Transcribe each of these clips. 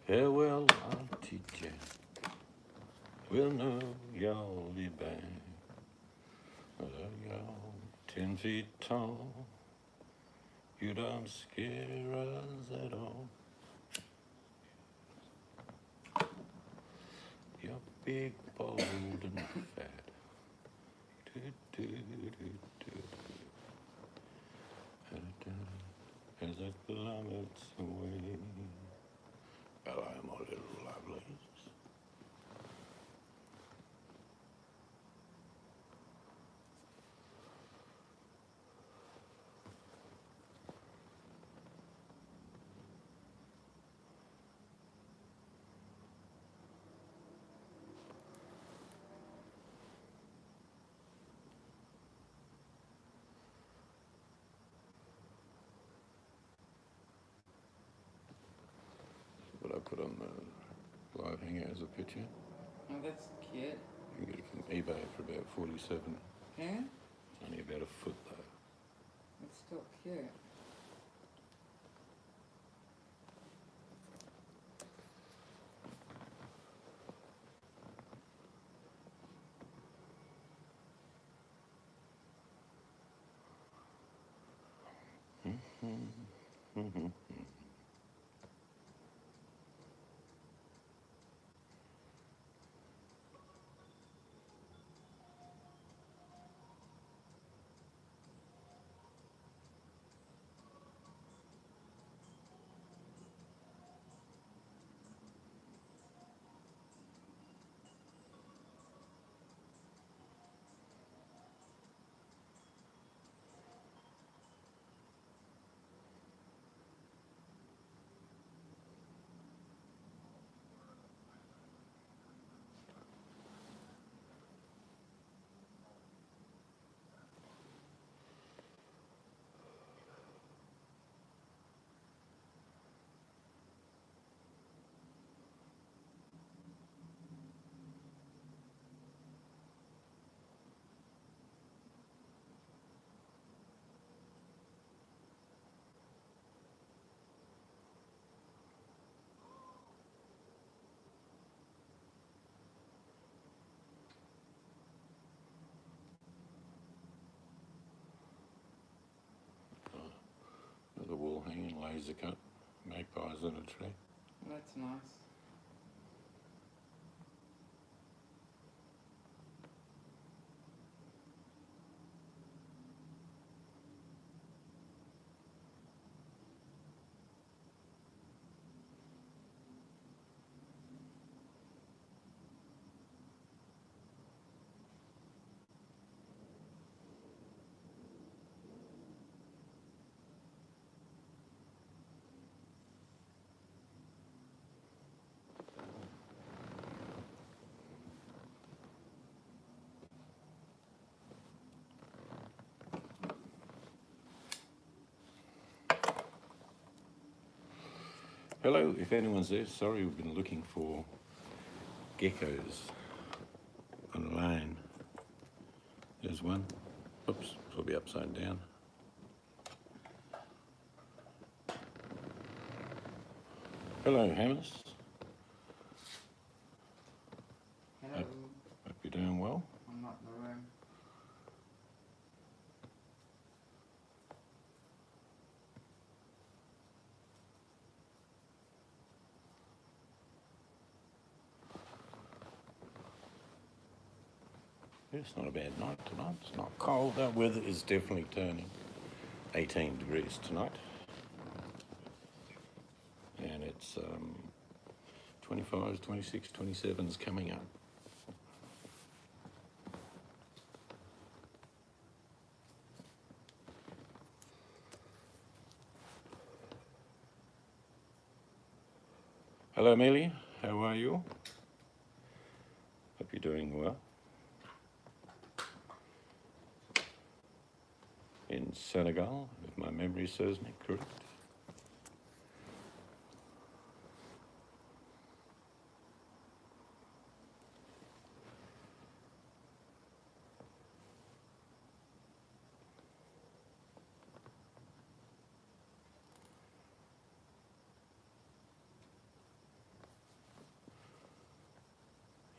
Farewell, I'll teach you. We'll know y'all be back. Well, y'all 10 feet tall. You don't scare us at all. You're big, bold, and fat. Do, do, do, do. As it plummets away. Hello, my little lovelies. What I put on the live hanger as a picture. Oh, that's cute. You can get it from eBay for about 47. Yeah? It's only about a foot though. It's still cute. Another wall hanging, laser cut, magpies in a tree. That's nice. Hello, if anyone's there, sorry we've been looking for geckos on the lane. There's one. Oops, it'll be upside down. Hello, Hammers. Hello. Hope you're doing well. I'm not in the room. It's not a bad night tonight. It's not cold. The weather is definitely turning. 18 degrees tonight. And it's 25s, 26, 27s coming up. Hello, Amelia. How are you? Hope you're doing well. In Senegal, if my memory serves me correct.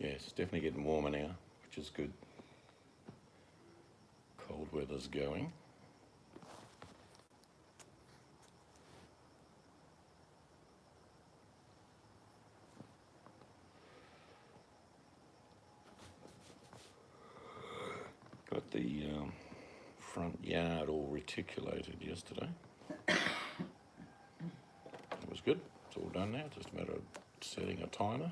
Yeah, it's definitely getting warmer now, which is good. Cold weather's going. Got the front yard all reticulated yesterday. It was good. It's all done now. Just a matter of setting a timer.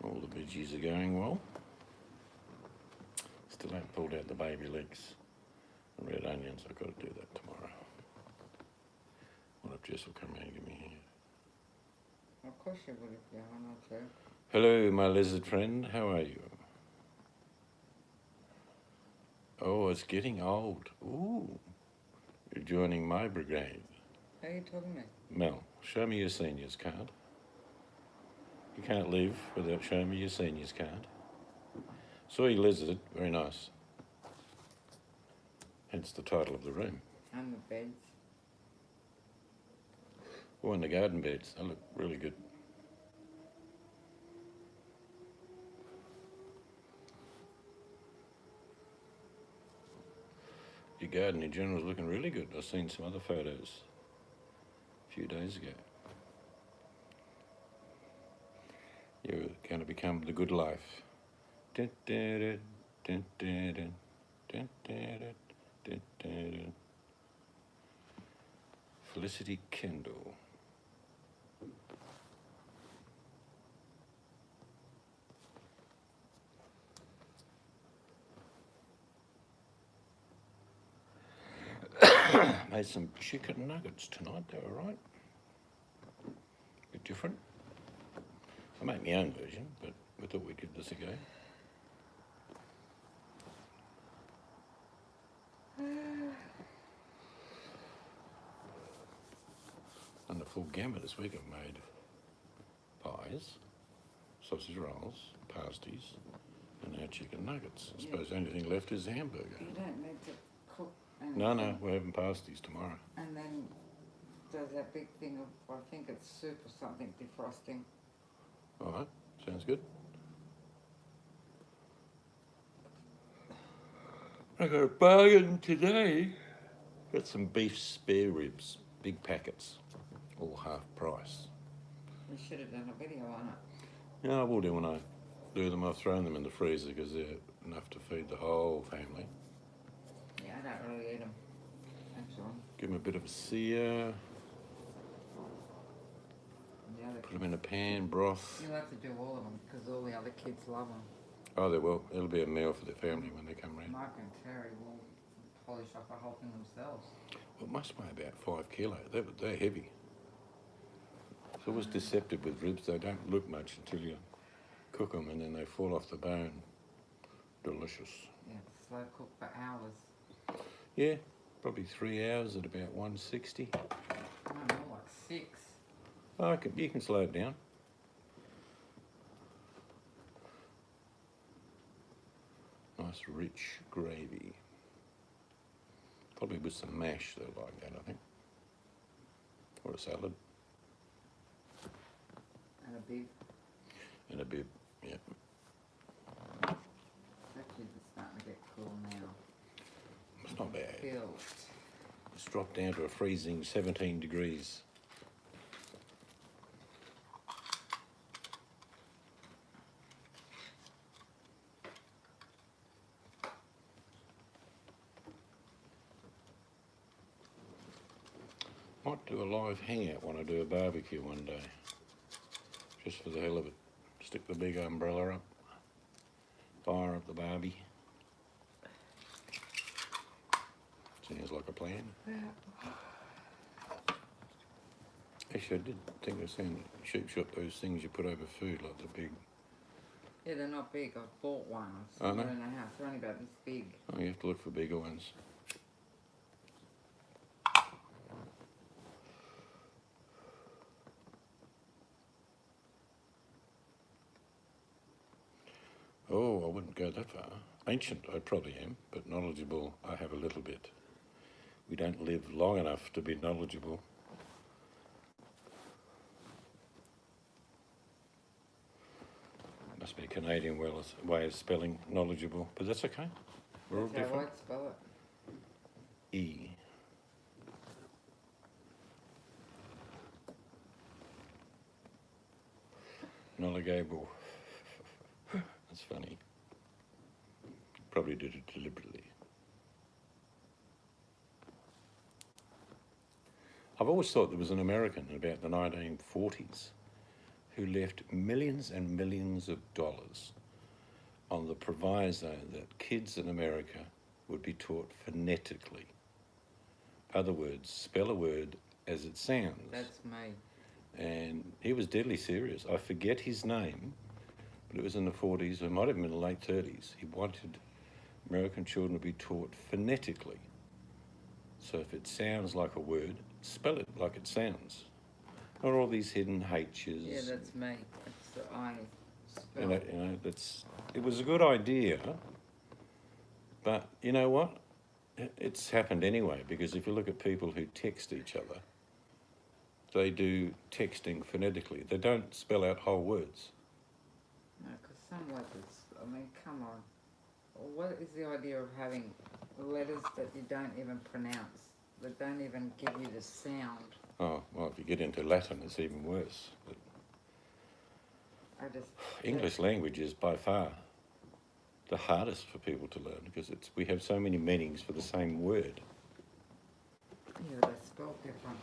All the veggies are going well. Still haven't pulled out the baby legs and red onions. I've got to do that tomorrow. What if Jess will come around and give me a hand? Of course you would if you wanted to. Hello, my lizard friend. How are you? Oh, it's getting old. Ooh, you're joining my brigade. Who are you talking to? Mel, show me your seniors card. You can't live without showing me your seniors card. Saw your lizard, very nice. Hence the title of the room. And the beds. Oh, and the garden beds, they look really good. Your garden in general is looking really good. I've seen some other photos a few days ago. You're going to become the good life. Dun, dun, dun, dun, dun, dun, dun, dun, dun, dun, dun. Felicity Kendall. Made some chicken nuggets tonight, they were right. Bit different. I make my own version, but we thought we'd give this a go. And the full gamut this week I've made pies, sausage rolls, pasties, and now chicken nuggets. I suppose the only thing left is the hamburger. You don't need to cook anything. No, we're having pasties tomorrow. And then does that big thing of, I think it's soup or something, defrosting. All right, sounds good. I got a bargain today. Got some beef spare ribs, big packets, all half price. We should have done a video on it. Yeah, I will do when I do them. I've thrown them in the freezer because they're enough to feed the whole family. Yeah, I don't really eat them, actually. Give them a bit of a sear. The other Put them in a pan, broth. You'll have to do all of them because all the other kids love them. Oh, they will. It'll be a meal for the family when they come round. Mark and Terry will polish off the whole thing themselves. Well, it must weigh about 5 kilos. They're heavy. It's always deceptive with ribs. They don't look much until you cook them and then they fall off the bone. Delicious. Yeah, slow cook for hours. Yeah, probably 3 hours at about 160. No, more like 6. Oh, you can slow it down. Nice rich gravy. Probably with some mash, they'll like that, I think. Or a salad. And a bib. And a bib, yeah. Actually, it's starting to get cool now. It's not bad. Feel it. It's dropped down to a freezing 17 degrees. Might do a live hangout when I do a barbecue one day. Just for the hell of it. Stick the big umbrella up. Fire up the barbie. Sounds like a plan. Actually, I did think I seen Sheep Shop, those things you put over food, like the big... Yeah, they're not big. I've bought one. Oh, no? They're in the house. They're only about this big. Oh, you have to look for bigger ones. Oh, I wouldn't go that far. Ancient, I probably am, but knowledgeable, I have a little bit. We don't live long enough to be knowledgeable. Must be a Canadian way of spelling knowledgeable, but that's okay. We're all That's how different. I'd spell it. E. Knowledgeable. That's funny. Probably did it deliberately. I've always thought there was an American in about the 1940s who left millions and millions of dollars on the proviso that kids in America would be taught phonetically. Other words, spell a word as it sounds. That's me. And he was deadly serious. I forget his name, but it was in the 40s, it might have been in the late 30s. He wanted American children to be taught phonetically. So if it sounds like a word, spell it like it sounds. Not all these hidden H's. Yeah, that's me. That's the I spell. It was a good idea, but you know what? It's happened anyway, because if you look at people who text each other, they do texting phonetically. They don't spell out whole words. No, because some letters, I mean, come on. What is the idea of having letters that you don't even pronounce, that don't even give you the sound? Oh, well, if you get into Latin, it's even worse. But English language is by far the hardest for people to learn, because we have so many meanings for the same word. Yeah, they spell different.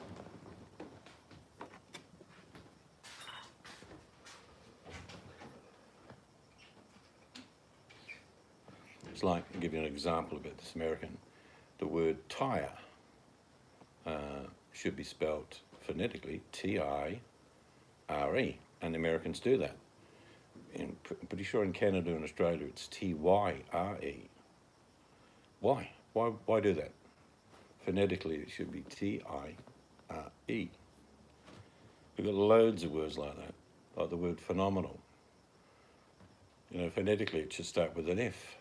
It's like, I'll give you an example about this American. The word tire should be spelt phonetically Tire, and the Americans do that. I'm pretty sure in Canada and Australia it's Tyre. Why? Why do that? Phonetically it should be Tire. We've got loads of words like that, like the word phenomenal. You know, phonetically it should start with an F.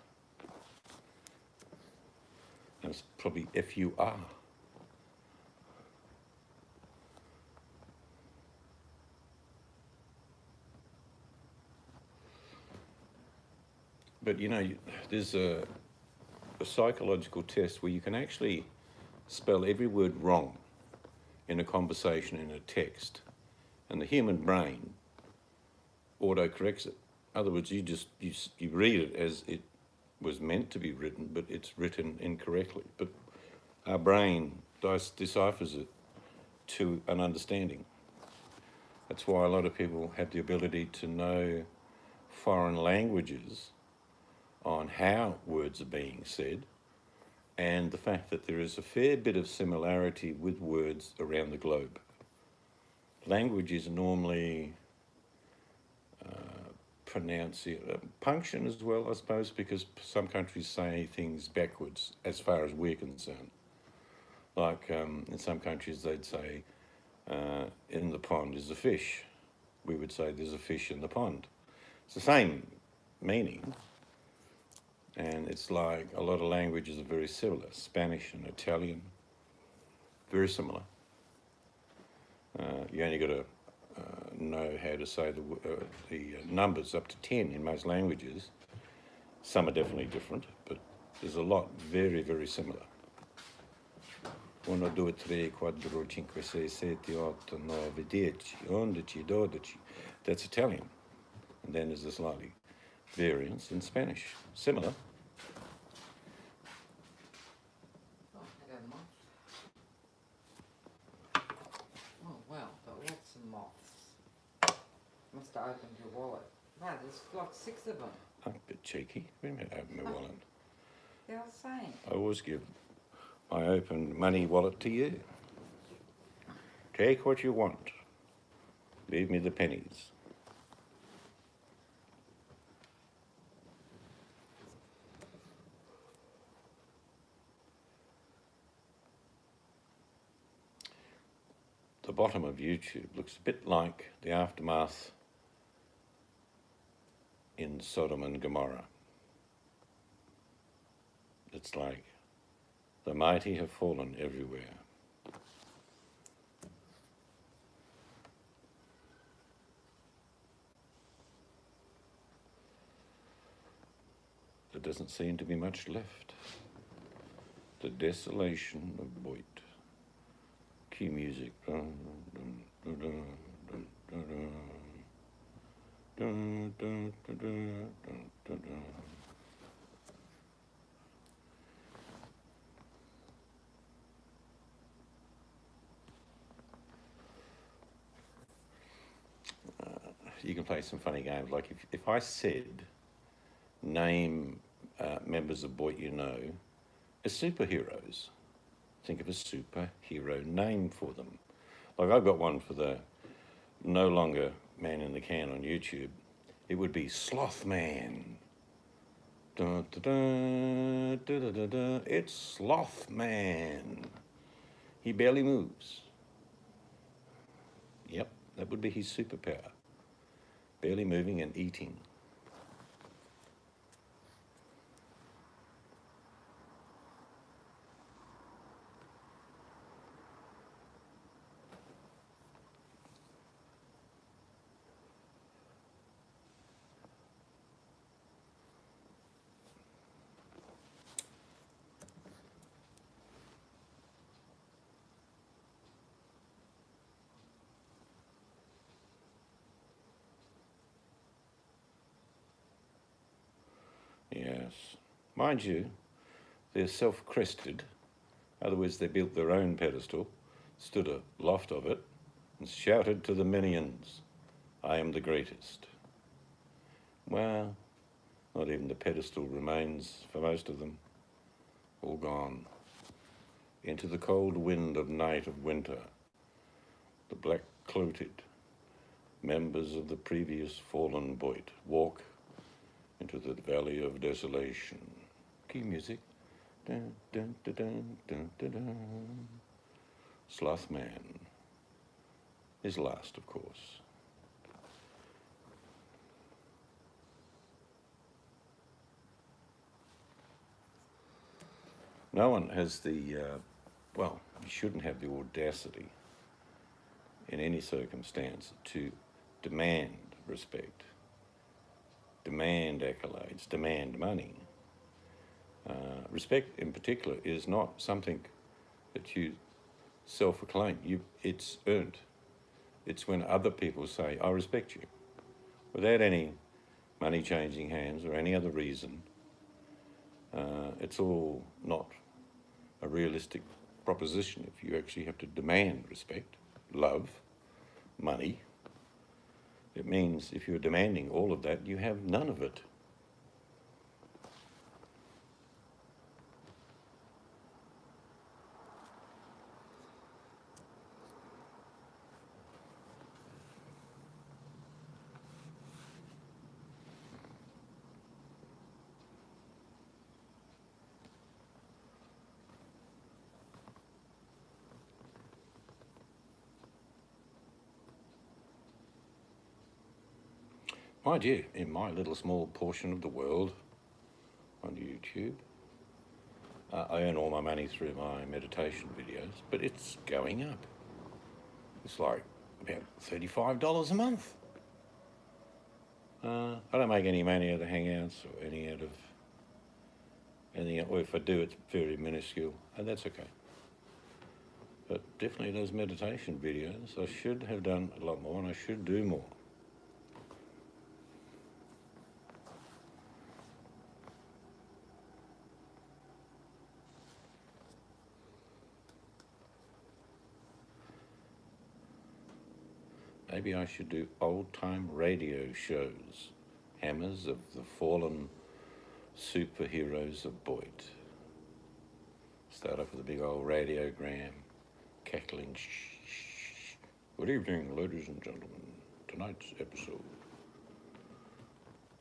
And it's probably F-U-R. But you know, there's a psychological test where you can actually spell every word wrong in a conversation, in a text, and the human brain auto-corrects it. In other words, you read it as it was meant to be written, but it's written incorrectly. But our brain deciphers it to an understanding. That's why a lot of people have the ability to know foreign languages on how words are being said, and the fact that there is a fair bit of similarity with words around the globe. Language is normally punction as well, I suppose, because some countries say things backwards as far as we're concerned. Like in some countries they'd say, in the pond is a fish. We would say there's a fish in the pond. It's the same meaning. And it's like a lot of languages are very similar. Spanish and Italian, very similar. You only got to know how to say the numbers up to 10 in most languages. Some are definitely different, but there's a lot very, very similar. 1, 2, 3, 4, 5, 6, 7, 8, 9, 10, 11, 12. That's Italian. And then there's a slightly variance in Spanish. Similar. Oh, I got a moth. Oh, wow, but lots of moths. Must have opened your wallet. Wow, there's like 6 of them. I'm a bit cheeky. Wait a minute, open my wallet. Yeah, I was saying. I always give my open money wallet to you. Take what you want. Leave me the pennies. The bottom of YouTube looks a bit like the aftermath in Sodom and Gomorrah. It's like the mighty have fallen everywhere. There doesn't seem to be much left. The desolation of Boyd. Key music. Dun, dun, dun, dun, dun, dun, dun. Dun, dun, dun, dun, dun, dun. You can play some funny games. Like if I said, name members of Boyd you know as superheroes, think of a superhero name for them. Like I've got one for the no longer man in the can on YouTube. It would be Sloth Man. Dun, dun, dun, dun, dun, dun, dun. It's Sloth Man. He barely moves. Yep, that would be his superpower. Barely moving and eating. Yes. Mind you, they're self-crested. In other words, they built their own pedestal, stood aloft of it, and shouted to the minions, I am the greatest. Well, not even the pedestal remains for most of them. All gone. Into the cold wind of night of winter, the black-cloaked members of the previous fallen Boyd walk into the valley of desolation. Key music. Dun, dun, dun, dun, dun, dun, dun. Sloth Man is last, of course. No one has the, well, you shouldn't have the audacity in any circumstance to demand respect, demand accolades, demand money. Respect in particular is not something that you self-acclaim. It's earned. It's when other people say, I respect you, without any money changing hands or any other reason. It's all not a realistic proposition if you actually have to demand respect, love, money. It means if you're demanding all of that, you have none of it. Mind you, in my little small portion of the world on YouTube, I earn all my money through my meditation videos, but it's going up. It's like about $35 a month. I don't make any money out of the hangouts or any out of anything, or if I do, it's very minuscule, and that's okay. But definitely those meditation videos, I should have done a lot more, and I should do more. Maybe I should do old-time radio shows, hammers of the fallen superheroes of Boyd. Start off with a big old radiogram, cackling, shh, shh. Good evening, ladies and gentlemen. Tonight's episode,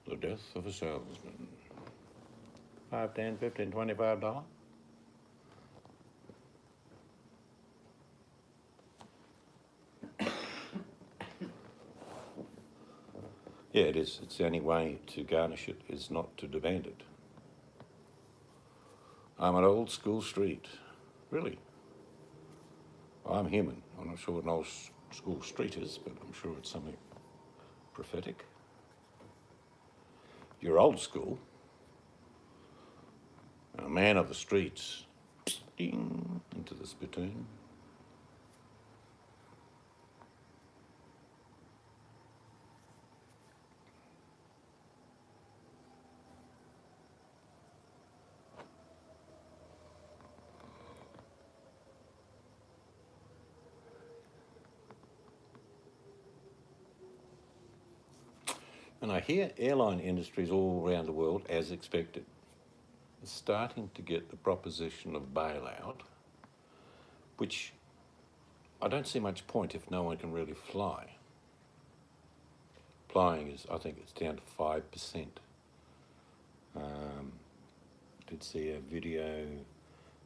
the death of a salesman. $5, $10, $15, $25. Yeah, it is. It's the only way to garnish it is not to demand it. I'm an old school street. Really. I'm human. I'm not sure what an old school street is, but I'm sure it's something prophetic. You're old school. A man of the streets. Ding, into the spittoon. And I hear airline industries all around the world, as expected, are starting to get the proposition of bailout, which I don't see much point if no one can really fly. Flying is, I think it's down to 5%. Did see a video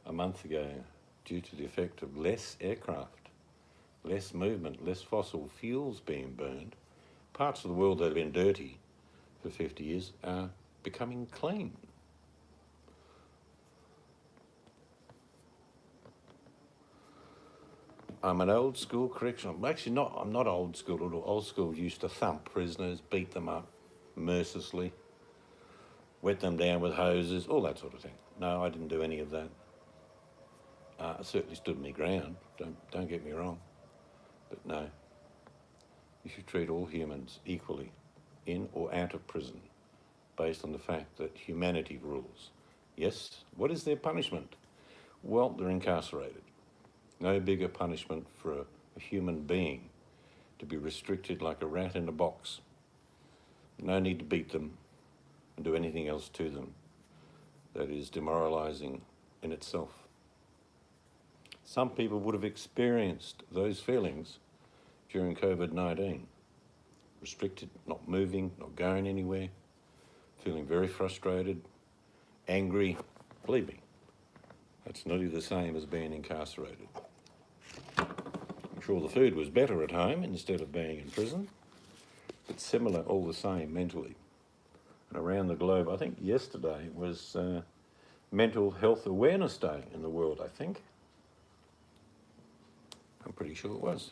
a month ago due to the effect of less aircraft, less movement, less fossil fuels being burned. Parts of the world that have been dirty for 50 years are becoming clean. I'm an old school correctional. Actually, I'm not old school at all. Old school used to thump prisoners, beat them up mercilessly, wet them down with hoses, all that sort of thing. No, I didn't do any of that. I certainly stood my ground. Don't get me wrong. But no, you should treat all humans equally, in or out of prison, based on the fact that humanity rules. Yes, what is their punishment? Well, they're incarcerated. No bigger punishment for a human being to be restricted like a rat in a box. No need to beat them and do anything else to them that is demoralising in itself. Some people would have experienced those feelings during COVID-19. Restricted, not moving, not going anywhere, feeling very frustrated, angry. Believe me, that's nearly the same as being incarcerated. I'm sure the food was better at home instead of being in prison, but similar all the same mentally. And around the globe, I think yesterday was Mental Health Awareness Day in the world, I think. I'm pretty sure it was.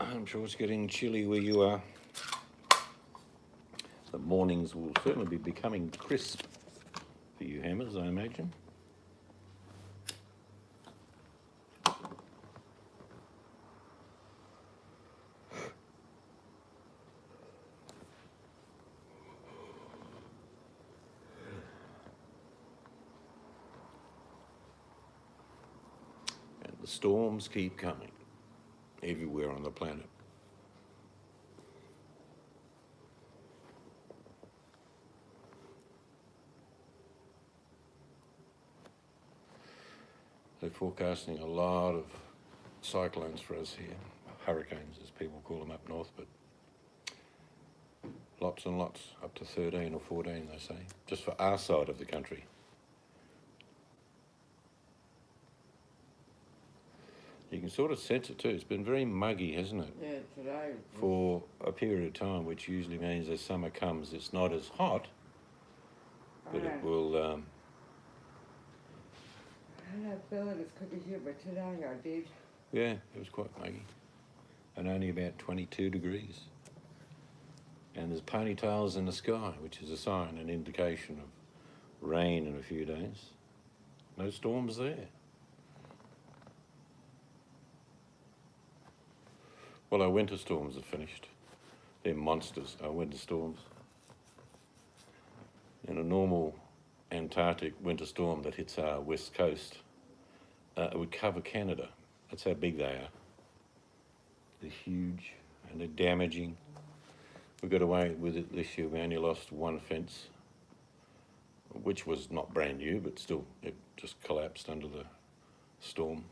I'm sure it's getting chilly where you are. The mornings will certainly be becoming crisp for you hammers, I imagine. And the storms keep coming everywhere on the planet. They're forecasting a lot of cyclones for us here, hurricanes as people call them up north, but lots and lots, up to 13 or 14 they say, just for our side of the country. You can sort of sense it too. It's been very muggy, hasn't it? Yeah, today. For a period of time, which usually means as summer comes, it's not as hot, but it will. I don't feel it as quick as you, but today I did. Yeah, it was quite muggy, and only about 22 degrees. And there's ponytails in the sky, which is a sign, an indication of rain in a few days. No storms there. Well, our winter storms are finished. They're monsters, our winter storms. In a normal Antarctic winter storm that hits our west coast, it would cover Canada. That's how big they are. They're huge and they're damaging. We got away with it this year. We only lost one fence, which was not brand new, but still it just collapsed under the storm.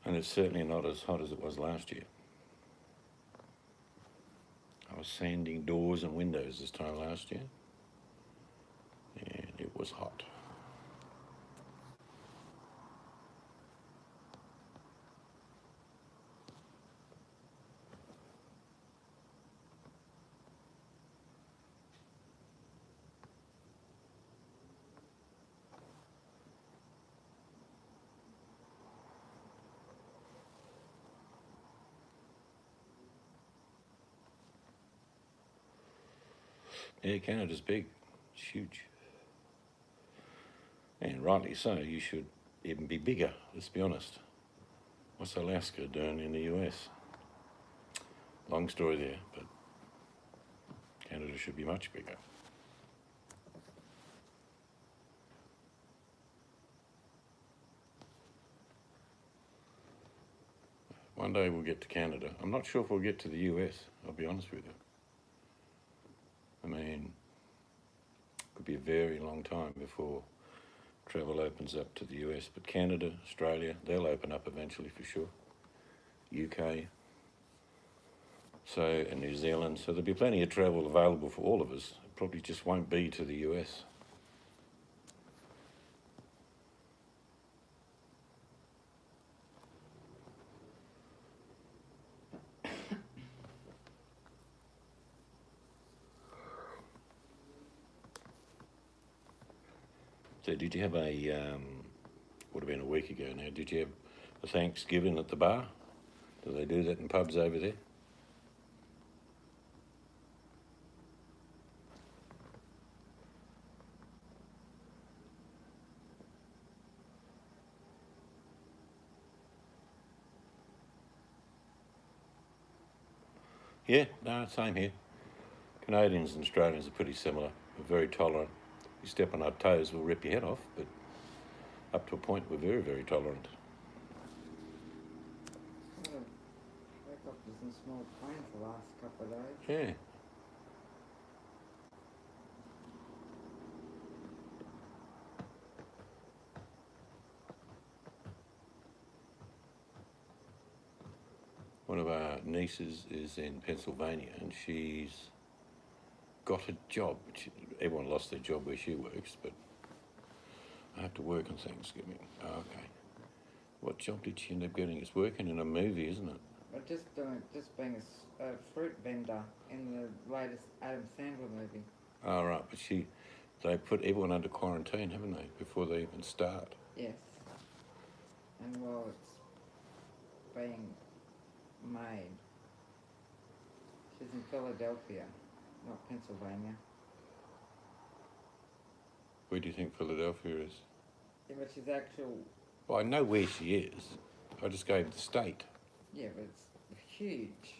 And it's certainly not as hot as it was last year. I was sanding doors and windows this time last year, and it was hot. Yeah, Canada's big. It's huge. And rightly so, you should even be bigger, let's be honest. What's Alaska doing in the US? Long story there, but Canada should be much bigger. One day we'll get to Canada. I'm not sure if we'll get to the US, I'll be honest with you. I mean, it could be a very long time before travel opens up to the US, but Canada, Australia, they'll open up eventually for sure. UK, and New Zealand, so there'll be plenty of travel available for all of us. It probably just won't be to the US. So did you have would have been a week ago now, did you have a Thanksgiving at the bar? Do they do that in pubs over there? Yeah, no, same here. Canadians and Australians are pretty similar. We're very tolerant. You step on our toes, we'll rip your head off, but up to a point, we're very, very tolerant. Helicopters and small planes the last couple of days. Yeah. One of our nieces is in Pennsylvania, and she's got a job. Everyone lost their job where she works, but I have to work on Thanksgiving. Oh, okay. What job did she end up getting? It's working in a movie, isn't it? Or just being a fruit vendor in the latest Adam Sandler movie. Oh, right, but they put everyone under quarantine, haven't they, before they even start? Yes. And while it's being made, she's in Philadelphia, not Pennsylvania. Where do you think Philadelphia is? Yeah, but she's actual. Well, I know where she is. I just gave the state. Yeah, but it's huge.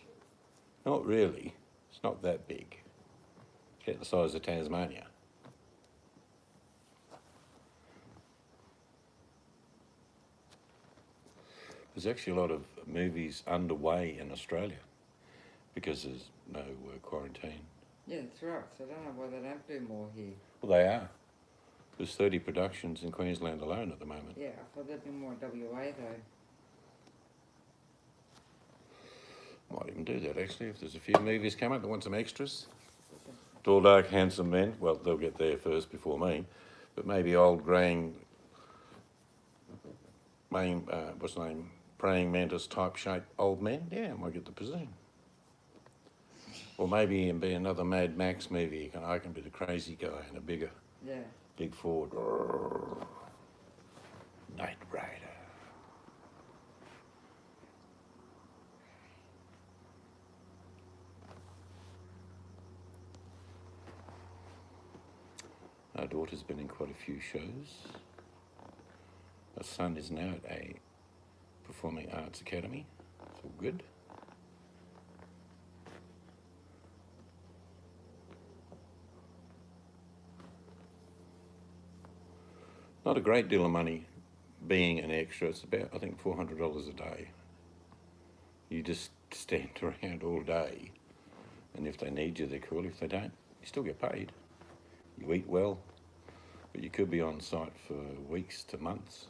Not really. It's not that big. It's about the size of Tasmania. There's actually a lot of movies underway in Australia because there's no quarantine. Yeah, that's right. So I don't know why they don't do more here. Well, they are. There's 30 productions in Queensland alone at the moment. Yeah, I thought there'd be more WA though. Might even do that actually if there's a few movies come up that want some extras. Tall, dark, handsome men. Well, they'll get there first before me. But maybe old greying, what's the name? Praying mantis type shape old men. Yeah, I might get the position. Or maybe it'd be another Mad Max movie. I can be the crazy guy in a big Ford. Knight Rider. daughter's been in quite a few shows. Our son is now at a performing arts academy. It's all good. Not a great deal of money being an extra. It's about, I think, $400 a day. You just stand around all day, and if they need you, they're cool. If they don't, you still get paid. You eat well, but you could be on site for weeks to months.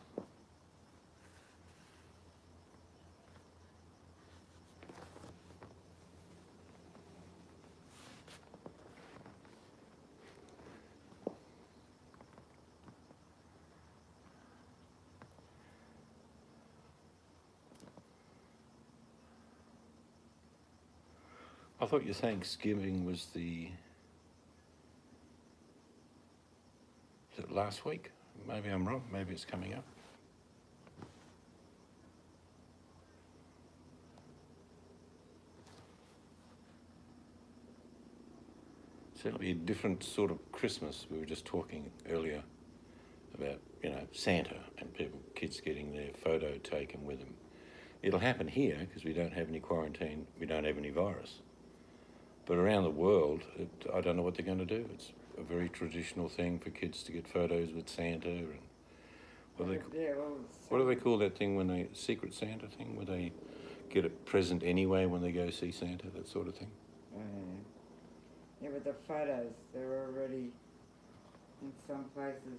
I thought your Thanksgiving was is it last week? Maybe I'm wrong. Maybe it's coming up. So it'll be a different sort of Christmas. We were just talking earlier about, Santa and kids getting their photo taken with them. It'll happen here because we don't have any quarantine, we don't have any virus. But around the world, I don't know what they're going to do. It's a very traditional thing for kids to get photos with Santa. And what do they call that thing when Secret Santa thing, where they get a present anyway when they go see Santa, that sort of thing? Yeah, but the photos, they're already in some places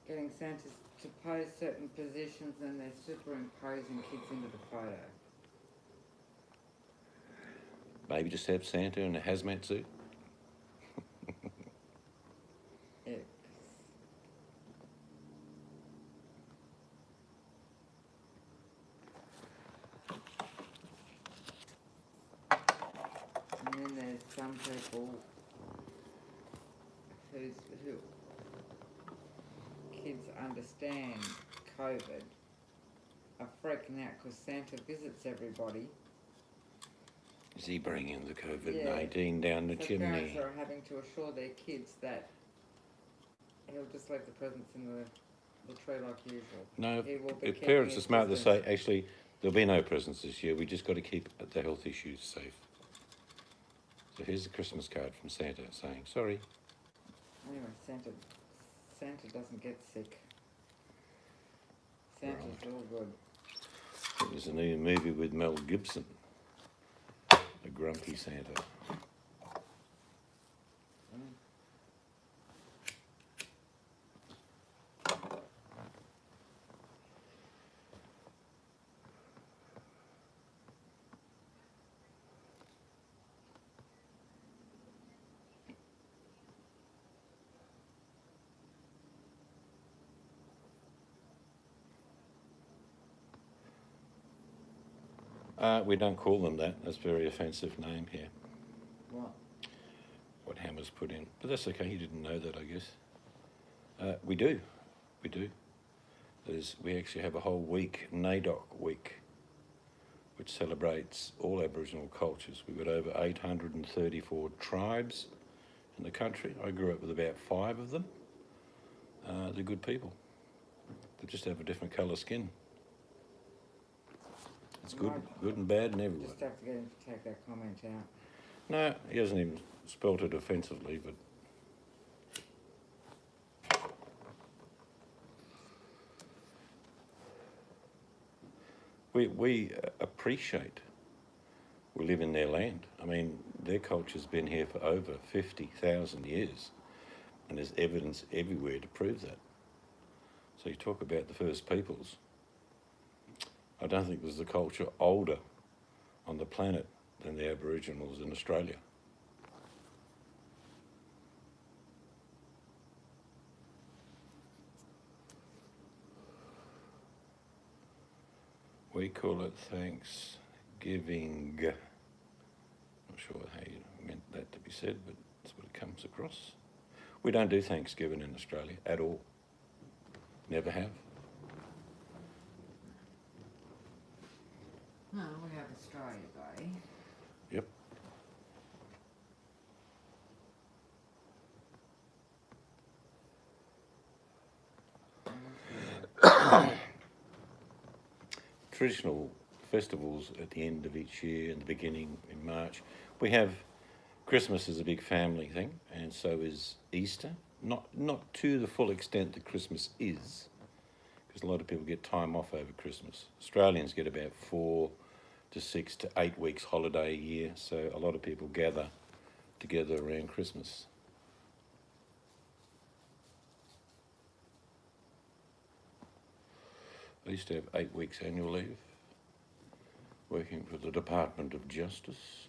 getting Santas to pose certain positions, and they're superimposing kids into the photo. Maybe just have Santa in a hazmat suit. Yeah. And then there's some people who kids understand COVID are freaking out because Santa visits everybody. Is he bringing the COVID-19 down the chimney? Parents are having to assure their kids that he'll just leave the presents in the tree like usual. No, if parents are smart, they say, actually, there'll be no presents this year. We just got to keep the health issues safe. So here's a Christmas card from Santa saying, sorry. Anyway, Santa doesn't get sick. Santa's all good. There's a new movie with Mel Gibson. A grumpy Santa. We don't call them that. That's a very offensive name here. What Hammer's put in. But that's okay, he didn't know that, I guess. We do. We actually have a whole week, NAIDOC week, which celebrates all Aboriginal cultures. We've got over 834 tribes in the country. I grew up with about 5 of them. They're good people. They just have a different colour skin. It's good and bad and everywhere. Just have to get him to take that comment out. No, he hasn't even spelt it offensively, but we appreciate we live in their land. I mean, their culture's been here for over 50,000 years, and there's evidence everywhere to prove that. So you talk about the First Peoples. I don't think there's a culture older on the planet than the Aboriginals in Australia. We call it Thanksgiving. Not sure how you meant that to be said, but that's what it comes across. We don't do Thanksgiving in Australia at all. Never have. No, we have Australia Day. Yep. traditional festivals at the end of each year and the beginning in March. We have Christmas is a big family thing, and so is Easter. Not to the full extent that Christmas is, because a lot of people get time off over Christmas. Australians get about 4 to 6 to 8 weeks holiday a year, so a lot of people gather together around Christmas. I used to have 8 weeks annual leave, working for the Department of Justice.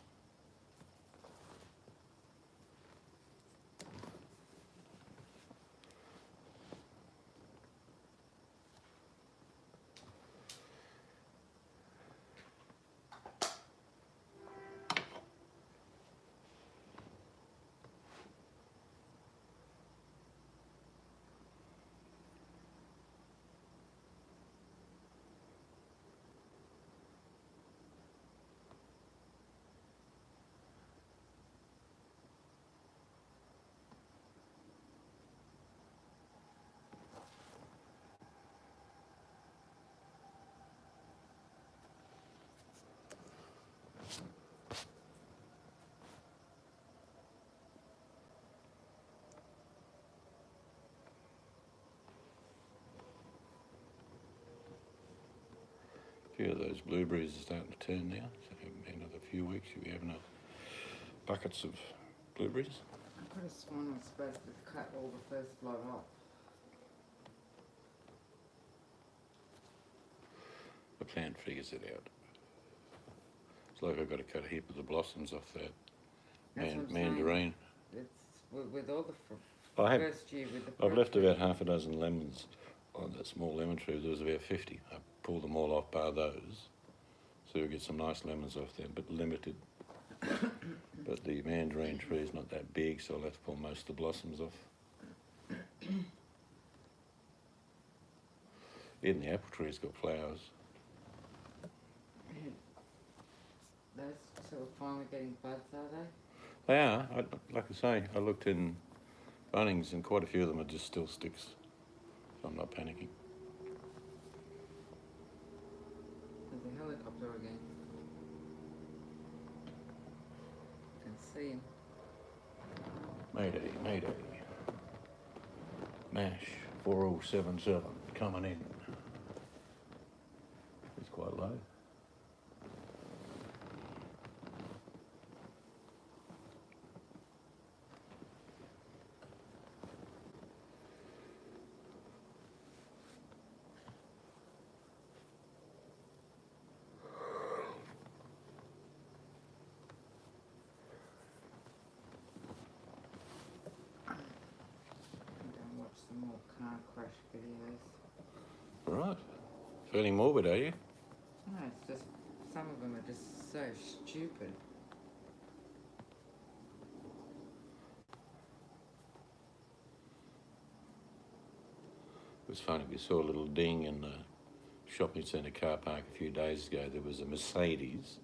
A few of those blueberries are starting to turn now, so in another few weeks you'll be having buckets of blueberries. I could have sworn I was supposed to cut all the first lot off. The plant figures it out. It's like I've got to cut a heap of the blossoms off that That's what I'm mandarin. saying. It's with all the first year with the I've fruit left tree. about half a dozen lemons on that small lemon tree. There was about 50. I pulled them all off, bar those. So we'll get some nice lemons off there, but limited. But the mandarin tree is not that big, so I'll have to pull most of the blossoms off. Even the apple tree's got flowers. Those two are finally getting buds, are they? They are. Like I say, I looked in Bunnings and quite a few of them are just still sticks. So I'm not panicking. There's a helicopter again. I can see him. Mayday, mayday. MASH 4077 coming in. It's quite low. Some more car crash videos. Right. Feeling morbid, are you? No, it's just, some of them are just so stupid. It was funny, we saw a little ding in the shopping centre car park a few days ago. There was a Mercedes,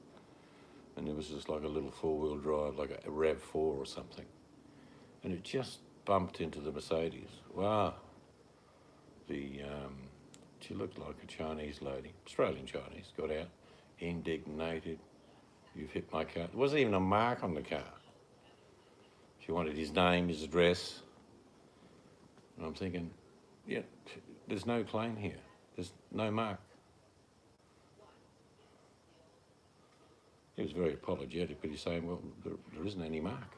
and there was just like a little four-wheel drive, like a RAV4 or something. And it just bumped into the Mercedes. Wow. She looked like a Chinese lady, Australian Chinese, got out, indignated. You've hit my car. There wasn't even a mark on the car. She wanted his name, his address. And I'm thinking, yeah, there's no claim here. There's no mark. He was very apologetic, but he's saying, well, there isn't any mark.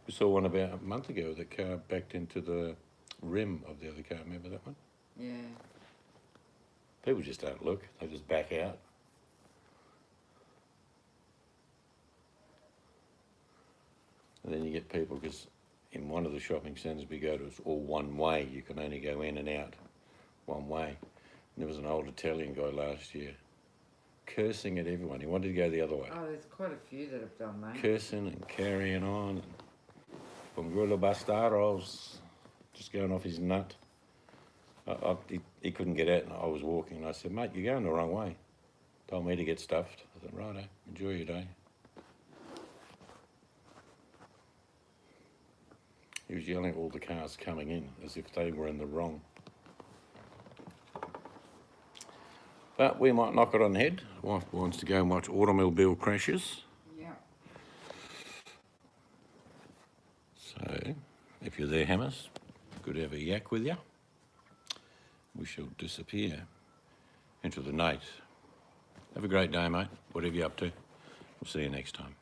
We saw one about a month ago. The car backed into the rim of the other car. Remember that one? Yeah. People just don't look. They just back out. And then you get people, because in one of the shopping centres we go to, it's all one way. You can only go in and out one way. And there was an old Italian guy last year cursing at everyone. He wanted to go the other way. Oh, there's quite a few that have done that. Cursing and carrying on. Bongrullo bastardos. Just going off his nut. He couldn't get out, and I was walking, and I said, mate, you're going the wrong way. Told me to get stuffed. I said, righto, enjoy your day. He was yelling at all the cars coming in as if they were in the wrong. But we might knock it on the head. Wife wants to go and watch automobile crashes. Yeah. So, if you're there, Hammers, good to have a yak with you. We shall disappear into the night. Have a great day, mate, whatever you're up to. We'll see you next time.